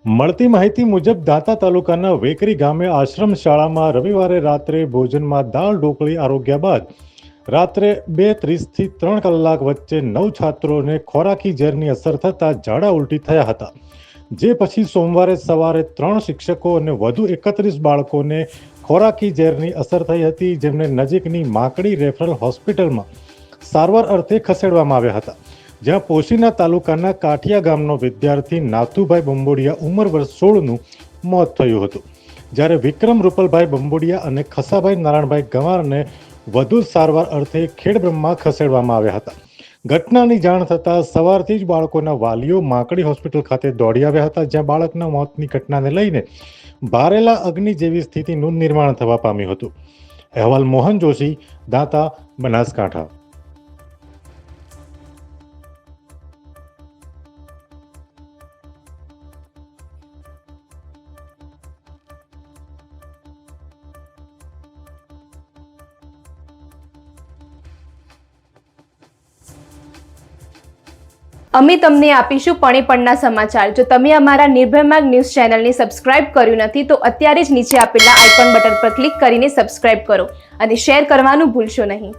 મળતી માહિતી મુજબ દાંતા તાલુકાના વેકરી ગામે આશ્રમ શાળામાં રવિવારે રાત્રે ભોજનમાં દાળ ઢોકળી આરોગ્યા બાદ રાત્રે 2:30 થી 3 કલાક વચ્ચે 9 છાત્રોને ખોરાકી ઝેરની અસર થતાં ઝાડા ઉલટી થયા હતા, જે પછી સોમવારે સવારે 3 શિક્ષકો અને વધુ 31 બાળકોને ખોરાકી ઝેરની અસર થઈ હતી, જેમને નજીકની માકડી રેફરલ હોસ્પિટલમાં સારવાર અર્થે ખસેડવામાં આવ્યા હતા, જ્યાં પોશીના તાલુકાના કાઠિયા ગામનો વિદ્યાર્થી નાથુભાઈ બંબોડિયા ઉંમર વર્ષ 16નું મોત થયું હતું, જ્યારે વિક્રમ રૂપલભાઈ બંબોડિયા અને ખસાભાઈ નારાયણભાઈ ગંવારને વધુ સારવાર અર્થે ખેડબ્રહ્મા ખસેડવામાં આવ્યા હતા. ઘટનાની જાણ થતાં સવારથી જ બાળકોના વાલીઓ માકડી હોસ્પિટલ ખાતે દોડી આવ્યા હતા, જ્યાં બાળકના મોતની ઘટનાને લઈને ભારેલા અગ્નિ જેવી સ્થિતિનું નિર્માણ થવા પામ્યું હતું. અહેવાલ મોહન જોશી, દાંતા, બનાસકાંઠા. અમે તમને આપીશું પળે-પળના સમાચાર. જો તમે અમારા નિર્ભય માર્ગ ન્યૂઝ ચેનલને સબસ્ક્રાઇબ કર્યું નથી તો અત્યારે જ નીચે આપેલા આઇકોન બટન પર ક્લિક કરીને સબસ્ક્રાઇબ કરો અને શેર કરવાનું ભૂલશો નહીં.